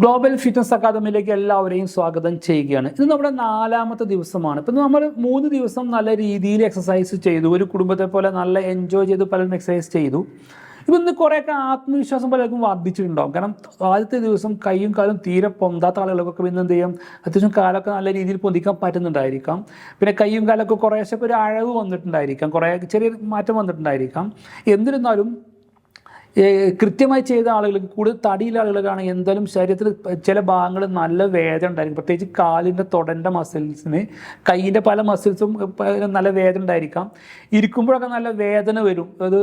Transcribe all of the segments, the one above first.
Global fitness അക്കാദമിയിലേക്ക് എല്ലാവരെയും സ്വാഗതം ചെയ്യുകയാണ്. ഇത് നമ്മുടെ 4ാമത്തെ ദിവസമാണ്. ഇപ്പം നമ്മൾ 3 ദിവസം നല്ല രീതിയിൽ എക്സസൈസ് ചെയ്തു, ഒരു കുടുംബത്തെ പോലെ നല്ല എൻജോയ് ചെയ്ത് പലരും എക്സസൈസ് ചെയ്തു. ഇപ്പം ഇന്ന് കുറേയൊക്കെ ആത്മവിശ്വാസം പലർക്കും വർദ്ധിച്ചിട്ടുണ്ടാകും. കാരണം ആദ്യത്തെ ദിവസം കൈയും കാലും തീരെ പൊന്താത്ത ആളുകൾക്കൊക്കെ ഇന്ന് എന്ത് ചെയ്യും, അത്യാവശ്യം കാലൊക്കെ നല്ല രീതിയിൽ പൊന്തിക്കാൻ പറ്റുന്നുണ്ടായിരിക്കാം. പിന്നെ കൈയും കാലൊക്കെ കുറേശ്ശൊക്കെ ഒരു അഴവ് വന്നിട്ടുണ്ടായിരിക്കാം, കുറേ ചെറിയ മാറ്റം വന്നിട്ടുണ്ടായിരിക്കാം. എന്നിരുന്നാലും കൃത്യമായി ചെയ്ത ആളുകൾക്ക്, കൂടുതൽ തടിയുള്ള ആളുകൾക്കാണെങ്കിൽ എന്തായാലും ശരീരത്തിൽ ചില ഭാഗങ്ങൾ നല്ല വേദന ഉണ്ടായിരിക്കും. പ്രത്യേകിച്ച് കാലിൻ്റെ തൊടൻ്റെ മസിൽസിന്, കൈയിൻ്റെ പല മസിൽസും നല്ല വേദന ഉണ്ടായിരിക്കാം. ഇരിക്കുമ്പോഴൊക്കെ നല്ല വേദന വരും. അത്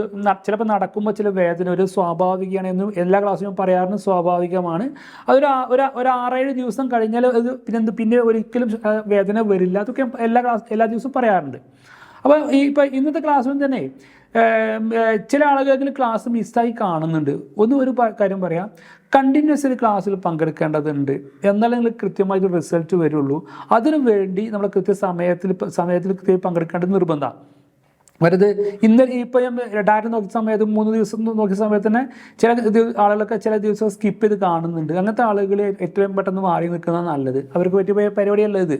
ചിലപ്പോൾ നടക്കുമ്പോൾ ചില വേദന ഒരു സ്വാഭാവികമാണ് എന്ന് എല്ലാ ക്ലാസ്സിലും പറയാറുണ്ട്. സ്വാഭാവികമാണ്. അതൊരു 6-7 ദിവസം കഴിഞ്ഞാൽ അത് പിന്നെ ഒരിക്കലും വേദന വരില്ല. അതൊക്കെ എല്ലാ ദിവസവും പറയാറുണ്ട്. അപ്പോൾ ഇന്നത്തെ ക്ലാസ്സിലും തന്നെ ചില ആളുകൾക്ക് ക്ലാസ് മിസ്സായി കാണുന്നുണ്ട്. ഒരു കാര്യം പറയാം, കണ്ടിന്യൂസ്ലി ക്ലാസ്സിൽ പങ്കെടുക്കേണ്ടതുണ്ട്. എന്നാലേ നിങ്ങൾ കൃത്യമായിട്ട് റിസൾട്ട് വരുള്ളൂ. അതിനു വേണ്ടി നമ്മൾ സമയത്തിൽ പങ്കെടുക്കേണ്ടത് നിർബന്ധമാണ്. വെറുതെ ഇപ്പം ഞാൻ ഡാറ്റ നോക്കിയ സമയത്ത് 3 ദിവസം നോക്കിയ സമയത്ത് തന്നെ ചില ആളുകളൊക്കെ ചില ദിവസം സ്കിപ്പ് ചെയ്ത് കാണുന്നുണ്ട്. അങ്ങനത്തെ ആളുകൾ ഏറ്റവും പെട്ടെന്ന് മാറി നിൽക്കുന്നത് നല്ലത്. അവർക്ക് പറ്റിയ പരിപാടിയല്ല ഇത്.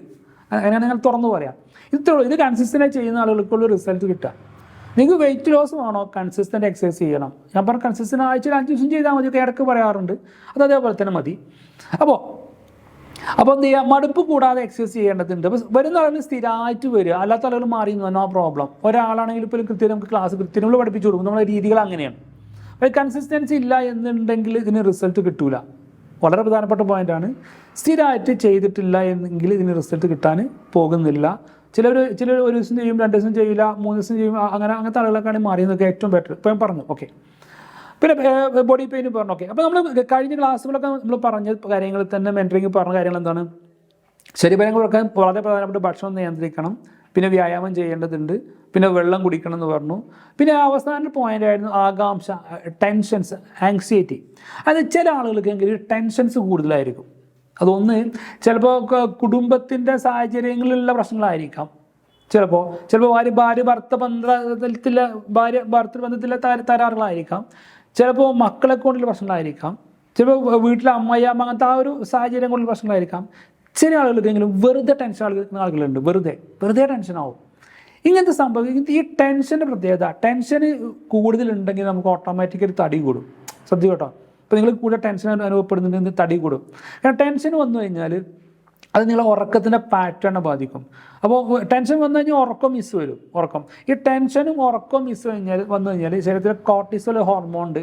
അങ്ങനെ നിങ്ങൾ തുറന്നു പറയാം. ഇത് കൺസിസ്റ്റൻ്റായി ചെയ്യുന്ന ആളുകൾക്കുള്ള റിസൾട്ട് കിട്ടുക. നിങ്ങൾക്ക് വെയിറ്റ് ലോസ് വേണോ, കൺസിസ്റ്റൻ്റ് എക്സസൈസ് ചെയ്യണം. ഞാൻ പറഞ്ഞ കൺസിസ്റ്റൻ്റ് ആഴ്ചയിൽ 5 ദിവസം ചെയ്താൽ മതി, ഒക്കെ ഇടയ്ക്ക് പറയാറുണ്ട്. അത് അതേപോലെ തന്നെ മതി. അപ്പോൾ എന്ത് ചെയ്യുക, മടുപ്പ് കൂടാതെ എക്സസൈസ് ചെയ്യേണ്ടതുണ്ട്. അപ്പോൾ വരുന്ന ആളുകൾ സ്ഥിരമായിട്ട് വരിക, അല്ലാത്ത ആളുകൾ മാറി നോ പ്രോബ്ലം. ഒരാളാണെങ്കിൽ ഇപ്പോൾ കൃത്യം നമുക്ക് ക്ലാസ് കൃത്യം പഠിപ്പിച്ചു കൊടുക്കും. നമ്മുടെ രീതികൾ അങ്ങനെയാണ്. അപ്പോൾ കൺസിസ്റ്റൻസി ഇല്ല എന്നുണ്ടെങ്കിൽ ഇതിന് റിസൾട്ട് കിട്ടൂല. വളരെ പ്രധാനപ്പെട്ട പോയിൻ്റാണ്. സ്ഥിരമായിട്ട് ചെയ്തിട്ടില്ല എന്നെങ്കിൽ ഇതിന് റിസൾട്ട് കിട്ടാൻ പോകുന്നില്ല. ചിലർ ഒരു ദിവസം ചെയ്യും, 2 ദിവസം ചെയ്യില്ല, 3 ദിവസം ചെയ്യും. അങ്ങനത്തെ ആളുകളൊക്കെയാണ് മാറിയെന്നൊക്കെ ഏറ്റവും ബെറ്റർ. ഇപ്പം ഞാൻ പറഞ്ഞു. ഓക്കെ. പിന്നെ ബോഡി പെയിൻ പറഞ്ഞു. ഓക്കെ. അപ്പോൾ നമ്മൾ കഴിഞ്ഞ ക്ലാസ്സുകളൊക്കെ നമ്മൾ പറഞ്ഞ കാര്യങ്ങൾ തന്നെ മെൻറ്ററിങ് പറഞ്ഞ കാര്യങ്ങൾ എന്താണ്? ശരീരം കൊടുക്കാൻ വളരെ പ്രധാനപ്പെട്ട ഭക്ഷണം നിയന്ത്രിക്കണം, പിന്നെ വ്യായാമം ചെയ്യേണ്ടതുണ്ട്, പിന്നെ വെള്ളം കുടിക്കണം എന്ന് പറഞ്ഞു. പിന്നെ അവസാന പോയിന്റ് ആയിരുന്നു ആകാംക്ഷ, ടെൻഷൻസ്, ആങ്സൈറ്റി. അത് ചില ആളുകൾക്കെങ്കിൽ ടെൻഷൻസ് കൂടുതലായിരിക്കും. അതൊന്ന് ചിലപ്പോൾ കുടുംബത്തിൻ്റെ സാഹചര്യങ്ങളിലുള്ള പ്രശ്നങ്ങളായിരിക്കാം. ചിലപ്പോൾ ഭർത്തൃബന്ധത്തിലെ തകരാറുകളായിരിക്കാം. ചിലപ്പോൾ മക്കളെ കൊണ്ടുള്ള പ്രശ്നങ്ങളായിരിക്കാം. ചിലപ്പോൾ വീട്ടിലെ അമ്മയമ്മ അങ്ങനത്തെ ആ ഒരു സാഹചര്യം കൊണ്ടുള്ള പ്രശ്നങ്ങളായിരിക്കാം. ചില ആളുകൾക്കെങ്കിലും വെറുതെ ടെൻഷൻ ആളുകളുണ്ട്. വെറുതെ ടെൻഷനാവും. ഇങ്ങനത്തെ സംഭവം. ഈ ടെൻഷൻ്റെ പ്രത്യേകത, ടെൻഷൻ കൂടുതലുണ്ടെങ്കിൽ നമുക്ക് ഓട്ടോമാറ്റിക്കലി തടി കൂടും. ശ്രദ്ധിക്കുക കേട്ടോ. അപ്പോൾ നിങ്ങൾ കൂടുതൽ ടെൻഷൻ അനുഭവപ്പെടുന്നുണ്ടെങ്കിൽ തടി കൂടും. കാരണം ടെൻഷൻ വന്നു കഴിഞ്ഞാൽ അത് നിങ്ങളെ ഉറക്കത്തിൻ്റെ പാറ്റേണിനെ ബാധിക്കും. അപ്പോൾ ടെൻഷൻ വന്നു കഴിഞ്ഞാൽ ഉറക്കം മിസ് വരും. ഈ ടെൻഷനും ഉറക്കം മിസ് വന്നു കഴിഞ്ഞാൽ ശരീരത്തിലെ കോർട്ടിസോൾ ഹോർമോൺ ഉണ്ട്,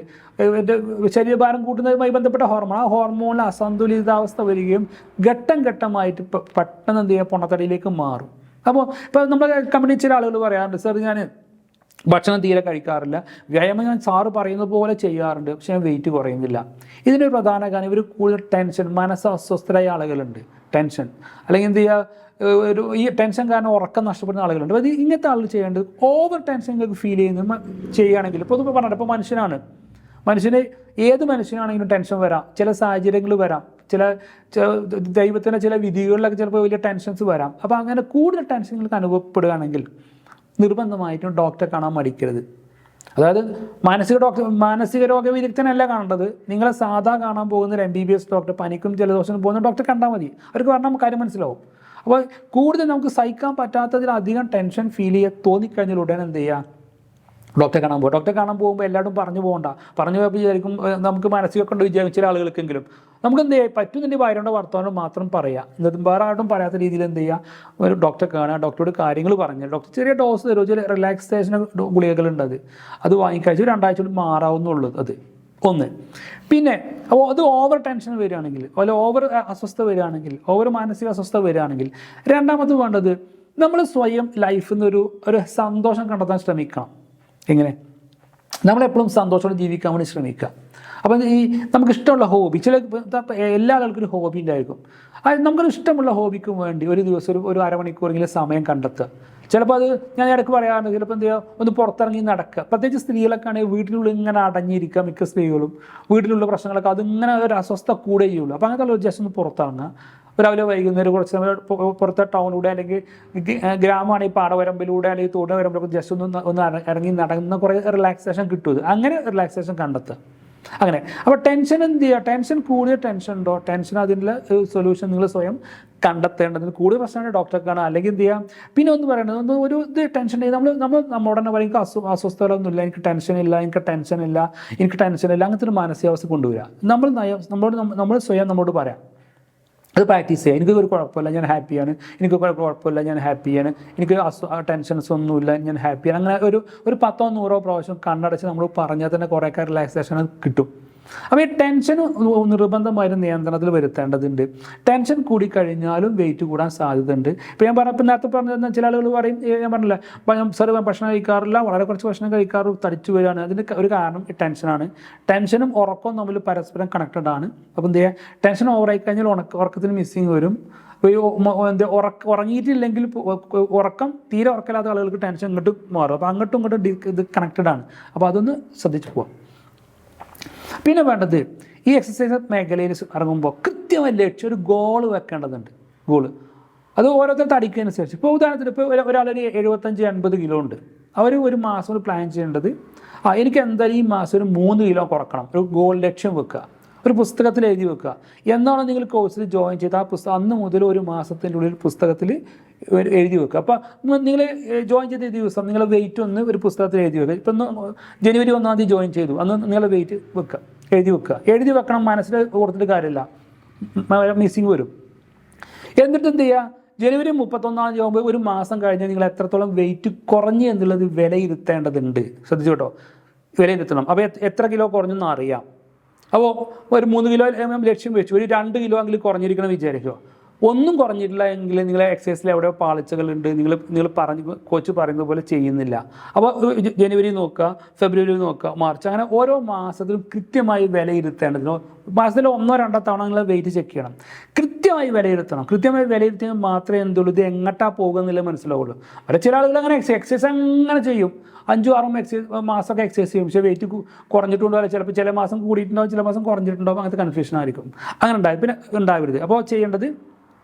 ശരീരഭാരം കൂട്ടുന്നതുമായി ബന്ധപ്പെട്ട ഹോർമോൺ. ആ ഹോർമോണിൽ അസന്തുലിതാവസ്ഥ വരികയും ഘട്ടമായിട്ട് പെട്ടെന്ന് എന്ത് ചെയ്യുക, പൊണ്ണത്തടിയിലേക്ക് മാറും. അപ്പോൾ നമ്മൾ കമ്പനി ചില ആളുകൾ പറയാറുണ്ട്, സാർ ഞാൻ ഭക്ഷണം തീരെ കഴിക്കാറില്ല, വ്യായാമം ഞാൻ സാറ് പറയുന്ന പോലെ ചെയ്യാറുണ്ട്, പക്ഷേ ഞാൻ വെയിറ്റ് കുറയുന്നില്ല. ഇതിനൊരു പ്രധാന കാരണം ഇവർ കൂടുതൽ ടെൻഷൻ, മനസ്സ് അസ്വസ്ഥരായ ആളുകളുണ്ട്. ടെൻഷൻ അല്ലെങ്കിൽ എന്ത് ചെയ്യുക, ഈ ടെൻഷൻ കാരണം ഉറക്കം നഷ്ടപ്പെടുന്ന ആളുകളുണ്ട്. അപ്പോൾ ഇങ്ങനത്തെ ആളുകൾ ചെയ്യേണ്ടത്, ഓവർ ടെൻഷൻ നിങ്ങൾക്ക് ഫീൽ ചെയ്യുകയാണെങ്കിൽ, ഇപ്പോൾ ഇത് പറഞ്ഞത് ഇപ്പോൾ മനുഷ്യന് ഏത് മനുഷ്യനാണെങ്കിലും ടെൻഷൻ വരാം, ചില സാഹചര്യങ്ങൾ വരാം, ചില ദൈവത്തിൻ്റെ ചില വിധികളിലൊക്കെ ചിലപ്പോൾ വലിയ ടെൻഷൻസ് വരാം. അപ്പോൾ അങ്ങനെ കൂടുതൽ ടെൻഷൻ നിങ്ങൾക്ക് അനുഭവപ്പെടുകയാണെങ്കിൽ നിർബന്ധമായിട്ടും ഡോക്ടറെ കാണാൻ മടിക്കരുത്. അതായത് മാനസിക രോഗ വിദഗ്ധനല്ല കാണേണ്ടത്. നിങ്ങളെ സാധാ കാണാൻ പോകുന്ന ഒരു MBBS ഡോക്ടർ, പനിക്കും ജലദോഷത്തിനും പോകുന്ന ഡോക്ടറെ കണ്ടാൽ മതി. അവർക്ക് പറഞ്ഞാൽ കാര്യം മനസ്സിലാവും. അപ്പോൾ കൂടുതൽ നമുക്ക് സഹിക്കാൻ പറ്റാത്തതിലധികം ടെൻഷൻ ഫീൽ തോന്നിക്കഴിഞ്ഞാൽ ഉടനെ എന്ത് ചെയ്യുക, ഡോക്ടറെ കാണാൻ പോകുമ്പോൾ എല്ലാവരും പറഞ്ഞു പോയപ്പോൾ വിചാരിക്കും നമുക്ക് മനസ്സിലൊക്കെ ഉണ്ട് വിചാരിച്ച ആളുകൾക്കെങ്കിലും നമുക്ക് എന്ത് ചെയ്യുക, പറ്റുന്നതിൻ്റെ ഭാര്യയുടെ വർത്തമാനം മാത്രം പറയുക. എന്നിട്ട് വേറെ ആരും പറയാത്ത രീതിയിൽ എന്ത് ചെയ്യുക, ഒരു ഡോക്ടറെ കാണുക, ഡോക്ടറോട് കാര്യങ്ങൾ പറഞ്ഞ് ഡോക്ടർ ചെറിയ ഡോസ് തരും, ചില റിലാക്സേഷൻ ഗുളികകളുണ്ട്, അത് വാങ്ങിക്കഴിച്ച് 2 ആഴ്ച കൊണ്ട് മാറാവുന്നുള്ളൂ. അത് ഒന്ന്. പിന്നെ അത് ഓവർ ടെൻഷൻ വരികയാണെങ്കിൽ, അതുപോലെ ഓവർ അസ്വസ്ഥത വരികയാണെങ്കിൽ, ഓവർ മാനസിക അസ്വസ്ഥത വരികയാണെങ്കിൽ, രണ്ടാമത് വേണ്ടത് നമ്മൾ സ്വയം ലൈഫിൽ നിന്ന് ഒരു സന്തോഷം കണ്ടെത്താൻ ശ്രമിക്കണം. എങ്ങനെ? നമ്മളെപ്പോഴും സന്തോഷത്തോടെ ജീവിക്കാൻ വേണ്ടി ശ്രമിക്കുക. അപ്പം നമുക്കിഷ്ടമുള്ള ഹോബി, എല്ലാ ആളുകൾക്കും ഒരു ഹോബി ഉണ്ടായിരിക്കും. നമുക്കൊരു ഇഷ്ടമുള്ള ഹോബിക്ക് വേണ്ടി ഒരു ദിവസം ഒരു അരമണിക്കൂറെങ്കിലും സമയം കണ്ടെത്തുക. ചിലപ്പോൾ അത് ഞാൻ ഇടയ്ക്ക് പറയാറുണ്ട്, ചിലപ്പോൾ എന്ത് ചെയ്യുക, ഒന്ന് പുറത്തിറങ്ങി നടക്കുക. പ്രത്യേകിച്ച് സ്ത്രീകളൊക്കെ ആണെങ്കിൽ വീട്ടിനുള്ളിൽ ഇങ്ങനെ അടങ്ങിയിരിക്കുക. മിക്ക സ്ത്രീകളും വീട്ടിലുള്ള പ്രശ്നങ്ങളൊക്കെ അതിങ്ങനെ ഒരു അസ്വസ്ഥ കൂടെ ചെയ്യുള്ളൂ. അപ്പോൾ അങ്ങനത്തെ ഒരു ജസ്റ്റ് ഒന്ന് പുറത്തിറങ്ങുക. രാവിലെ വൈകുന്നേരം കുറച്ച് സമയം പുറത്തെ ടൗണിലൂടെ അല്ലെങ്കിൽ ഗ്രാമമാണെങ്കിൽ പാടവരമ്പിലൂടെ അല്ലെങ്കിൽ തോട് വരമ്പിലൊക്കെ ജസ്റ്റ് ഒന്ന് ഇറങ്ങി നടന്ന കുറേ റിലാക്സേഷൻ കിട്ടും. അങ്ങനെ റിലാക്സേഷൻ കണ്ടെത്തുക. അങ്ങനെ. അപ്പോൾ ടെൻഷൻ എന്ത് ചെയ്യുക, ടെൻഷൻ കൂടിയ ടെൻഷൻ ഉണ്ടോ, ടെൻഷൻ അതിനുള്ള സൊല്യൂഷൻ നിങ്ങൾ സ്വയം കണ്ടെത്തേണ്ടതിന് കൂടുതൽ പ്രശ്നമാണ് ഡോക്ടറെ കാണുക. അല്ലെങ്കിൽ എന്ത് ചെയ്യാം, പിന്നെ ഒന്ന് പറയണത് ഒരു ഇത് ടെൻഷൻ നമ്മളോട് തന്നെ പറയും എനിക്ക് അസ്വസ്ഥതകളൊന്നുമില്ല, എനിക്ക് ടെൻഷനില്ല, എനിക്ക് ടെൻഷനില്ല, അങ്ങനത്തെ ഒരു മാനസികാവസ്ഥ കൊണ്ടുവരിക. നമ്മൾ സ്വയം നമ്മളോട് പറയാം, അത് പ്രാക്ടീസ് ചെയ്യുക. എനിക്ക് ഒരു കുഴപ്പമില്ല, ഞാൻ ഹാപ്പിയാണ്, എനിക്ക് കുഴപ്പമില്ല, ഞാൻ ഹാപ്പിയാണ്, എനിക്ക് ടെൻഷൻസ് ഒന്നുമില്ല, ഞാൻ ഹാപ്പിയാണ്. അങ്ങനെ ഒരു 10-100 പ്രാവശ്യം കണ്ണടച്ച് നമ്മൾ പറഞ്ഞാൽ തന്നെ കുറേയൊക്കെ റിലാക്സേഷൻ കിട്ടും. അപ്പോൾ ഈ ടെൻഷൻ നിർബന്ധമായും നിയന്ത്രണത്തിൽ വരുത്തേണ്ടതുണ്ട്. ടെൻഷൻ കൂടിക്കഴിഞ്ഞാലും വെയിറ്റ് കൂടാൻ സാധ്യതയുണ്ട്. ഇപ്പോൾ ഞാൻ നേരത്തെ പറഞ്ഞ ചില ആളുകൾ പറയും, ഞാൻ പറഞ്ഞില്ല സാർ ഭക്ഷണം കഴിക്കാറില്ല, വളരെ കുറച്ച് ഭക്ഷണം കഴിക്കാറ് തടിച്ചു വരികയാണ്. അതിൻ്റെ ഒരു കാരണം ഈ ടെൻഷനാണ്. ടെൻഷനും ഉറക്കവും തമ്മിൽ പരസ്പരം കണക്റ്റഡ് ആണ്. അപ്പോൾ എന്ത് ചെയ്യുക, ടെൻഷൻ ഓവറായി കഴിഞ്ഞാൽ ഉറക്കത്തിന് മിസ്സിങ് വരും. ഉറങ്ങിയിട്ടില്ലെങ്കിൽ ഉറക്കം തീരെ ഉറക്കമില്ലാത്ത ആളുകൾക്ക് ടെൻഷൻ ഇങ്ങോട്ട് മാറും. അപ്പോൾ അങ്ങോട്ടും ഇത് കണക്റ്റഡ് ആണ്. അപ്പോൾ അതൊന്ന് ശ്രദ്ധിച്ചു പോവാം. പിന്നെ വേണ്ടത്, ഈ എക്സസൈസ് മേഖലയിൽ ഇറങ്ങുമ്പോൾ കൃത്യമായി ലക്ഷ്യം, ഒരു ഗോൾ വെക്കേണ്ടതുണ്ട്. അത് ഓരോരുത്തർ തടിക്കനുസരിച്ച്. ഇപ്പോൾ ഉദാഹരണത്തിന് ഇപ്പോൾ ഒരാളൊരു 75-80 കിലോ ഉണ്ട്. അവർ ഒരു മാസം ഒരു പ്ലാൻ ചെയ്യേണ്ടത്, എനിക്ക് എന്തായാലും ഈ മാസം ഒരു 3 കിലോ കുറക്കണം, ഒരു ഗോൾ ലക്ഷ്യം വെക്കുക, ഒരു പുസ്തകത്തിൽ എഴുതി വെക്കുക. എന്നാണ് നിങ്ങൾ കോഴ്സിൽ ജോയിൻ ചെയ്ത് ആ പുസ്തകം അന്ന് മുതൽ ഒരു മാസത്തിൻ്റെ ഉള്ളിൽ പുസ്തകത്തിൽ എഴുതി വെക്കുക. അപ്പോൾ നിങ്ങൾ ജോയിൻ ചെയ്ത ദിവസം നിങ്ങളെ വെയിറ്റ് ഒന്ന് ഒരു പുസ്തകത്തിൽ എഴുതി വെക്കുക. ഇപ്പം ജനുവരി 1-ാം തീയതി ജോയിൻ ചെയ്തു, അന്ന് നിങ്ങളെ വെയിറ്റ് എഴുതി വെക്കണം. മനസ്സിൽ ഓർത്തിട്ട് കാര്യമില്ല, മിസ്സിങ് വരും. എന്നിട്ട് എന്ത് ചെയ്യുക, ജനുവരി 31-ാം തീയതി ആകുമ്പോൾ ഒരു മാസം കഴിഞ്ഞാൽ നിങ്ങൾ എത്രത്തോളം വെയിറ്റ് കുറഞ്ഞു എന്നുള്ളത് വിലയിരുത്തേണ്ടതുണ്ട്. ശ്രദ്ധിച്ചു കേട്ടോ, വിലയിരുത്തണം. അപ്പോൾ എത്ര കിലോ കുറഞ്ഞെന്ന് അറിയാം. അപ്പോൾ ഒരു 3 കിലോ ലക്ഷ്യം വെച്ചു, ഒരു 2 കിലോ എങ്കിലും കുറഞ്ഞിരിക്കണം വിചാരിക്കുക. ഒന്നും കുറഞ്ഞിട്ടില്ല എങ്കിൽ നിങ്ങളെ എക്സസൈസിൽ എവിടെയോ പാളിച്ചകളുണ്ട്, നിങ്ങൾ കോച്ച് പറയുന്നത് പോലെ ചെയ്യുന്നില്ല. അപ്പോൾ ജനുവരി നോക്കുക, ഫെബ്രുവരി നോക്കുക, മാർച്ച്, അങ്ങനെ ഓരോ മാസത്തിലും കൃത്യമായി വിലയിരുത്തേണ്ടതിനോ മാസത്തിൽ 1-2 തവണ നിങ്ങൾ വെയിറ്റ് ചെക്ക് ചെയ്യണം. കൃത്യമായി വിലയിരുത്തിയാൽ മാത്രമേ എന്തുള്ളൂ ഇത് എങ്ങോട്ടാണ് പോകുന്നില്ല മനസ്സിലാവുള്ളൂ. അവിടെ ചില ആളുകൾ അങ്ങനെ എക്സസൈസ് അങ്ങനെ ചെയ്യും, 5-6 മാസമൊക്കെ എക്സസൈസ് ചെയ്യും, പക്ഷേ വെയിറ്റ് കുറഞ്ഞിട്ടുണ്ടോ, ചിലപ്പോൾ ചില മാസം കൂടിയിട്ടുണ്ടാവും, ചില മാസം കുറഞ്ഞിട്ടുണ്ടാവും, അങ്ങനത്തെ കൺഫ്യൂഷൻ ആയിരിക്കും. അങ്ങനെ പിന്നെ ഉണ്ടാവരുത്. അപ്പോൾ ചെയ്യേണ്ടത്,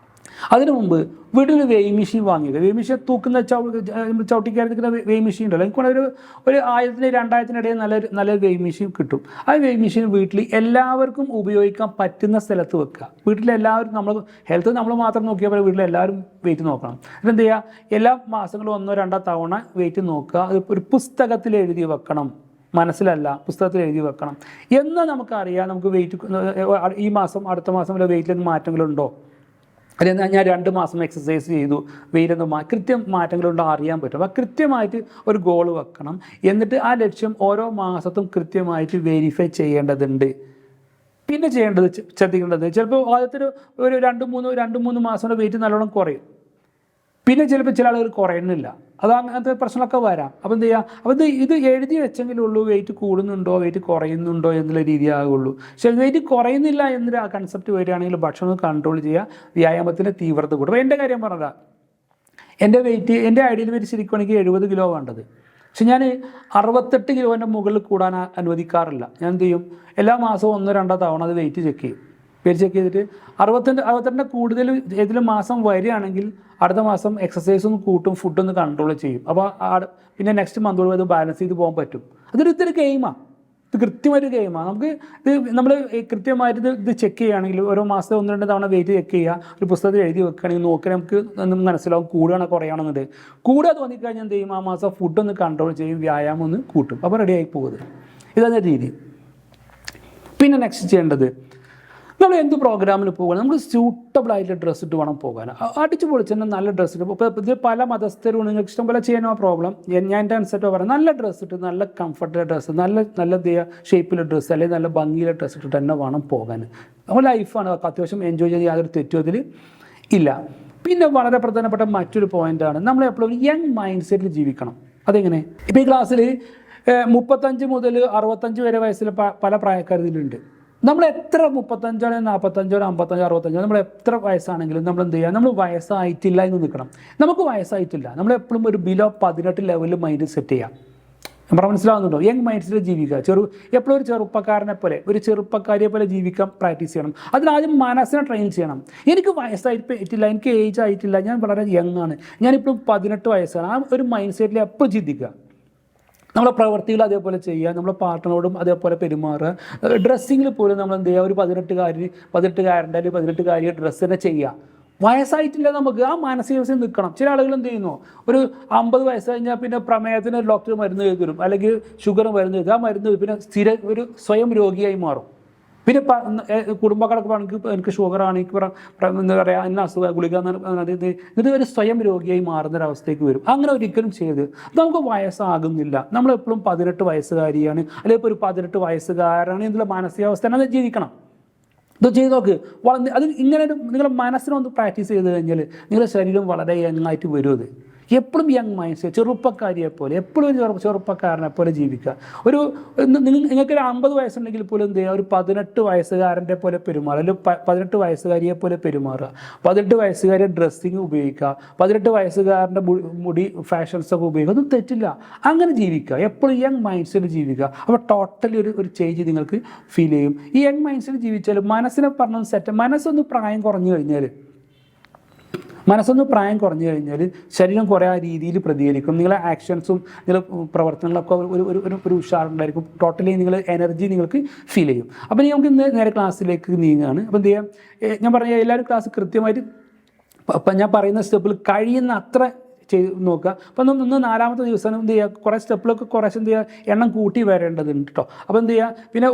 അതിനു മുമ്പ് വീട്ടിൽ വെയ് മെഷീൻ വാങ്ങിയത്, വെയ് മെഷീൻ തൂക്കുന്ന ചവിട്ടിക്കയറുന്ന വെയ് മെഷീൻ ഉണ്ടല്ലോ, എനിക്ക് ഒരു 1000-2000 ഇടയിൽ നല്ല വെയ് മെഷീൻ കിട്ടും. ആ വെയ് മെഷീൻ വീട്ടിൽ എല്ലാവർക്കും ഉപയോഗിക്കാൻ പറ്റുന്ന സ്ഥലത്ത് വെക്കുക. വീട്ടിലെല്ലാവരും ഹെൽത്ത് നമ്മൾ മാത്രം നോക്കിയാൽ പോലെ വീട്ടിലെല്ലാവരും വെയിറ്റ് നോക്കണം. എന്ത് ചെയ്യുക, എല്ലാ മാസങ്ങളും 1-2 തവണ വെയിറ്റ് നോക്കുക. അത് ഒരു പുസ്തകത്തിൽ എഴുതി വെക്കണം, മനസ്സിലല്ല, പുസ്തകത്തിൽ എഴുതി വെക്കണം. എന്നാൽ നമുക്കറിയാം നമുക്ക് വെയിറ്റ് ഈ മാസം അടുത്ത മാസം വല്ല വെയിറ്റിൽ മാറ്റങ്ങളുണ്ടോ, അല്ലെങ്കിൽ ഞാൻ 2 മാസം എക്സസൈസ് ചെയ്തു വെയിലൊന്നും കൃത്യം മാറ്റങ്ങളുണ്ടോ അറിയാൻ പറ്റും. അപ്പോൾ കൃത്യമായിട്ട് ഒരു ഗോൾ വെക്കണം. എന്നിട്ട് ആ ലക്ഷ്യം ഓരോ മാസത്തും കൃത്യമായിട്ട് വെരിഫൈ ചെയ്യേണ്ടതുണ്ട്. പിന്നെ ശ്രദ്ധിക്കേണ്ടത്, ചിലപ്പോൾ ആദ്യത്തെ ഒരു 2-3 മാസം വെയിറ്റ് നല്ലോണം കുറയും, പിന്നെ ചിലപ്പോൾ ചില ആളുകൾ കുറയുന്നില്ല. അങ്ങനത്തെ പ്രശ്നമൊക്കെ വരാം. അപ്പോൾ എന്ത് ചെയ്യുക, അപ്പോൾ ഇത് എഴുതി വെച്ചെങ്കിലുള്ളൂ വെയിറ്റ് കൂടുന്നുണ്ടോ വെയിറ്റ് കുറയുന്നുണ്ടോ എന്നുള്ള രീതിയാകുള്ളൂ. പക്ഷേ വെയിറ്റ് കുറയുന്നില്ല എന്നൊരു കൺസെപ്റ്റ് വരികയാണെങ്കിൽ ഭക്ഷണം കൺട്രോൾ ചെയ്യുക, വ്യായാമത്തിൻ്റെ തീവ്രത കൂടും. അപ്പോൾ എൻ്റെ കാര്യം പറഞ്ഞാൽ എൻ്റെ ഐഡിയൽ വെയിറ്റ് ശരിക്കുവാണെങ്കിൽ 70 കിലോ വേണ്ടത്. പക്ഷെ ഞാൻ 68 കിലോൻ്റെ മുകളിൽ കൂടാൻ അനുവദിക്കാറില്ല. ഞാൻ എന്ത് ചെയ്യും, എല്ലാ മാസവും 1-2 തവണ അത് വെയിറ്റ് ചെക്ക് ചെയ്തിട്ട് 68 കൂടുതൽ ഏതെങ്കിലും മാസം വരികയാണെങ്കിൽ അടുത്ത മാസം എക്സസൈസ് ഒന്ന് കൂട്ടും, ഫുഡൊന്ന് കൺട്രോൾ ചെയ്യും. അപ്പോൾ പിന്നെ നെക്സ്റ്റ് മന്തോളം അത് ബാലൻസ് ചെയ്ത് പോകാൻ പറ്റും. ഇതൊരു ഗെയിമാണ്, ഇത് കൃത്യമായൊരു ഗെയിമാണ്. നമ്മൾ കൃത്യമായിട്ട് ഇത് ചെക്ക് ചെയ്യുകയാണെങ്കിൽ ഓരോ മാസം 1-2 തവണ വെയിറ്റ് ചെക്ക് ചെയ്യുക, ഒരു പുസ്തകത്തിൽ എഴുതി വെക്കുകയാണെങ്കിൽ നോക്കി നമുക്ക് മനസ്സിലാവും കൂടുകയാണോ കുറയണമെന്നുണ്ട്. കൂടുക തോന്നിക്കഴിഞ്ഞാൽ എന്ത് ചെയ്യും, ആ മാസം ഫുഡൊന്ന് കൺട്രോൾ ചെയ്യും, വ്യായാമം ഒന്ന് കൂട്ടും, അപ്പോൾ റെഡിയായി പോകുന്നത്. ഇതാണ് രീതി. പിന്നെ നെക്സ്റ്റ് ചെയ്യേണ്ടത്, നമ്മൾ എന്ത് പ്രോഗ്രാമിന് പോകണം, നമ്മൾ സ്യൂട്ടബിൾ ആയിട്ടുള്ള ഡ്രസ്സ് ഇട്ട് വേണം പോകാൻ. അടിച്ച് പൊളിച്ച് തന്നെ നല്ല ഡ്രസ്സ് ഇട്ട്. ഇപ്പോൾ ഇത് പല മതസ്ഥരും നിങ്ങൾക്ക് ഇഷ്ടം പോലെ ചെയ്യാനോ പ്രോബ്ലം. ഞാൻ എൻ്റെ അനുസരിച്ച് പറയാം, നല്ല ഡ്രസ്സ് ഇട്ട്, നല്ല കംഫർട്ടുള്ള ഡ്രസ്സ്, നല്ല ഷേപ്പിലെ ഡ്രസ്സ്, അല്ലെങ്കിൽ നല്ല ഭംഗിയിലെ ഡ്രസ്സ് ഇട്ടിട്ട് തന്നെ വേണം പോകാൻ. അപ്പോൾ ലൈഫാണ്, അത്യാവശ്യം എൻജോയ് ചെയ്ത് യാതൊരു തെറ്റും അതിൽ ഇല്ല. പിന്നെ വളരെ പ്രധാനപ്പെട്ട മറ്റൊരു പോയിൻ്റാണ്, നമ്മൾ എപ്പോഴും ഒരു യങ് മൈൻഡ് സെറ്റിൽ ജീവിക്കണം. അതെങ്ങനെ, ഇപ്പോൾ ഈ ക്ലാസ്സിൽ 35 മുതൽ 65 വരെ വയസ്സിൽ പല പ്രായക്കാരിലുണ്ട്. നമ്മൾ എത്ര 35, 45, 55, 65, നമ്മൾ എത്ര വയസ്സാണെങ്കിലും നമ്മൾ എന്ത് ചെയ്യുക, നമ്മൾ വയസ്സായിട്ടില്ല എന്ന് നിൽക്കണം. നമുക്ക് വയസ്സായിട്ടില്ല, നമ്മളെപ്പോഴും ഒരു ബിലോ 18 ലെവലിൽ മൈൻഡ് സെറ്റ് ചെയ്യാം. നമ്മുടെ മനസ്സിലാവുന്നുണ്ടോ? യങ് മൈൻഡ്സിൽ ജീവിക്കുക, എപ്പോഴും ഒരു ചെറുപ്പക്കാരനെ പോലെ, ഒരു ചെറുപ്പക്കാരിയെ പോലെ ജീവിക്കാൻ പ്രാക്ടീസ് ചെയ്യണം. അതിനാദ്യം മനസ്സിനെ ട്രെയിൻ ചെയ്യണം. എനിക്ക് വയസ്സായിട്ടില്ല, എനിക്ക് ഏജ് ആയിട്ടില്ല, ഞാൻ വളരെ യങ് ആണ്, ഞാനിപ്പോഴും 18 വയസ്സാണ്. ആ ഒരു മൈൻഡ് സെറ്റിൽ എപ്പോഴും ചിന്തിക്കുക. നമ്മളെ പ്രവർത്തികൾ അതേപോലെ ചെയ്യുക, നമ്മളെ പാർട്ട്ണറോടും അതേപോലെ പെരുമാറുക. ഡ്രസ്സിങ്ങിൽ പോലും നമ്മൾ എന്ത് ചെയ്യുക, ഒരു 18കാരൻ്റെ അല്ലെങ്കിൽ 18കാരിയെ ഡ്രസ്സ് തന്നെ ചെയ്യുക. വയസ്സായിട്ടില്ല, നമുക്ക് ആ മാനസികാവസ്ഥയിൽ നിൽക്കണം. ചില ആളുകൾ എന്ത് ചെയ്യുന്നു, ഒരു 50 വയസ്സ് കഴിഞ്ഞാൽ പിന്നെ പ്രമേഹത്തിന് ഡോക്ടർ മരുന്ന് എഴുതി തരും, അല്ലെങ്കിൽ ഷുഗർ മരുന്ന് എഴുതും. ആ മരുന്ന് പിന്നെ ഒരു സ്വയം രോഗിയായി മാറും. പിന്നെ കുടുംബക്കാരൊക്കെ എനിക്ക് ഷുഗറാണ്, എനിക്ക് എന്താ പറയുക, ഇന്ന അസുഖ ഗുളിക ഇത് ഒരു സ്വയം രോഗിയായി മാറുന്നൊരവസ്ഥയ്ക്ക് വരും. അങ്ങനെ ഒരിക്കലും ചെയ്ത് നമുക്ക് വയസ്സാകുന്നില്ല. നമ്മളെപ്പോഴും 18 വയസ്സുകാരിയാണ് അല്ലെങ്കിൽ ഇപ്പോൾ ഒരു 18 വയസ്സുകാരാണ് എന്നുള്ള മാനസികാവസ്ഥ അത് ജീവിക്കണം. ഇത് ചെയ്ത് നോക്ക്. അത് ഇങ്ങനെ നിങ്ങളുടെ മനസ്സിനൊന്ന് പ്രാക്ടീസ് ചെയ്ത് കഴിഞ്ഞാൽ നിങ്ങളുടെ ശരീരം വളരെ യങ്ങായിട്ട് വരും. അത് എപ്പോഴും യങ് മൈൻഡ്, ചെറുപ്പക്കാരിയെ പോലെ, എപ്പോഴും ഒരു ചെറുപ്പക്കാരനെ പോലെ ജീവിക്കുക. നിങ്ങൾക്കൊരു 50 വയസ്സുണ്ടെങ്കിൽ പോലും എന്ത് ചെയ്യുക, ഒരു 18 വയസ്സുകാരൻ്റെ പോലെ പെരുമാറുക, അല്ലെങ്കിൽ 18 വയസ്സുകാരിയെ പോലെ പെരുമാറുക. 18 വയസ്സുകാരെ ഡ്രസ്സിങ് ഉപയോഗിക്കുക, 18 വയസ്സുകാരൻ്റെ മുടി ഫാഷൻസൊക്കെ ഉപയോഗിക്കുക. ഒന്നും തെറ്റില്ല, അങ്ങനെ ജീവിക്കുക. എപ്പോഴും യങ് മൈൻഡ്സിൽ ജീവിക്കുക. അപ്പോൾ ടോട്ടലി ഒരു ചേഞ്ച് നിങ്ങൾക്ക് ഫീൽ ചെയ്യും. ഈ യങ് മൈൻഡ്സിൽ ജീവിച്ചാൽ മനസ്സിനെ പറഞ്ഞ സെറ്റ്, മനസ്സൊന്ന് പ്രായം കുറഞ്ഞു കഴിഞ്ഞാൽ ശരീരം കുറേ ആ രീതിയിൽ പ്രതികരിക്കും. നിങ്ങളെ ആക്ഷൻസും നിങ്ങളുടെ പ്രവർത്തനങ്ങളൊക്കെ ഒരു ഉഷാറുണ്ടായിരിക്കും. ടോട്ടലി നിങ്ങൾ എനർജി നിങ്ങൾക്ക് ഫീൽ ചെയ്യും. അപ്പോൾ നമുക്ക് ഇന്ന് നേരെ ക്ലാസ്സിലേക്ക് നീങ്ങുകയാണ്. അപ്പോൾ എന്ത് ചെയ്യാം, ഞാൻ പറഞ്ഞ എല്ലാവരും ക്ലാസ് കൃത്യമായിട്ട് ഞാൻ പറയുന്ന സ്റ്റെപ്പിൽ കഴിയുന്ന അത്ര ചെയ്ത് നോക്കുക. അപ്പം ഒന്ന് 4ാമത്തെ ദിവസം എന്ത് ചെയ്യുക, കുറേ സ്റ്റെപ്പിലൊക്കെ കുറേശ്ശെ എന്ത് ചെയ്യുക, എണ്ണം കൂട്ടി വരേണ്ടതുണ്ട് കേട്ടോ. അപ്പോൾ എന്ത് ചെയ്യുക, പിന്നെ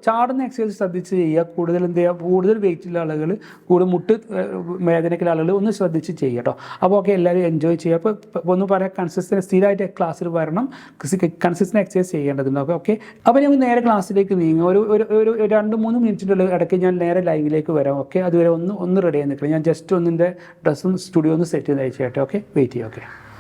ചാടുന്ന എക്സസൈസ് ശ്രദ്ധിച്ച് ചെയ്യുക. കൂടുതൽ എന്ത് ചെയ്യുക, കൂടുതൽ വെയിറ്റുള്ള ആളുകൾ, മുട്ട് വേദനയ്ക്കുള്ള ആളുകൾ ഒന്ന് ശ്രദ്ധിച്ച് ചെയ്യുക കേട്ടോ. അപ്പോൾ ഓക്കെ, എല്ലാവരും എൻജോയ് ചെയ്യുക. അപ്പോൾ ഒന്ന് പറയാം, കൺസിസ്റ്റൻറ്റ് സ്ഥിരമായിട്ട് ക്ലാസ്സിൽ വരണം, കൺസിസ്റ്റൻറ്റ് എക്സസൈസ് ചെയ്യേണ്ടതുണ്ട്. ഓക്കെ, അപ്പോൾ നമുക്ക് നേരെ ക്ലാസ്സിലേക്ക് നീങ്ങുക. ഒരു 2-3 മിനിറ്റിൻ്റെ ഇടയ്ക്ക് ഞാൻ നേരെ ലൈവിലേക്ക് വരാം. ഓക്കെ, അതുവരെ ഒന്ന് റെഡി ആയി നിൽക്കണം. ഞാൻ ജസ്റ്റ് ഒന്നിൻ്റെ ഡ്രസ്സും സ്റ്റുഡിയോ ഒന്ന് സെറ്റ് ചെയ്ത് അയച്ചു കേട്ടോ. ഓക്കെ, വെയിറ്റ് ചെയ്യാം. ഓക്കെ.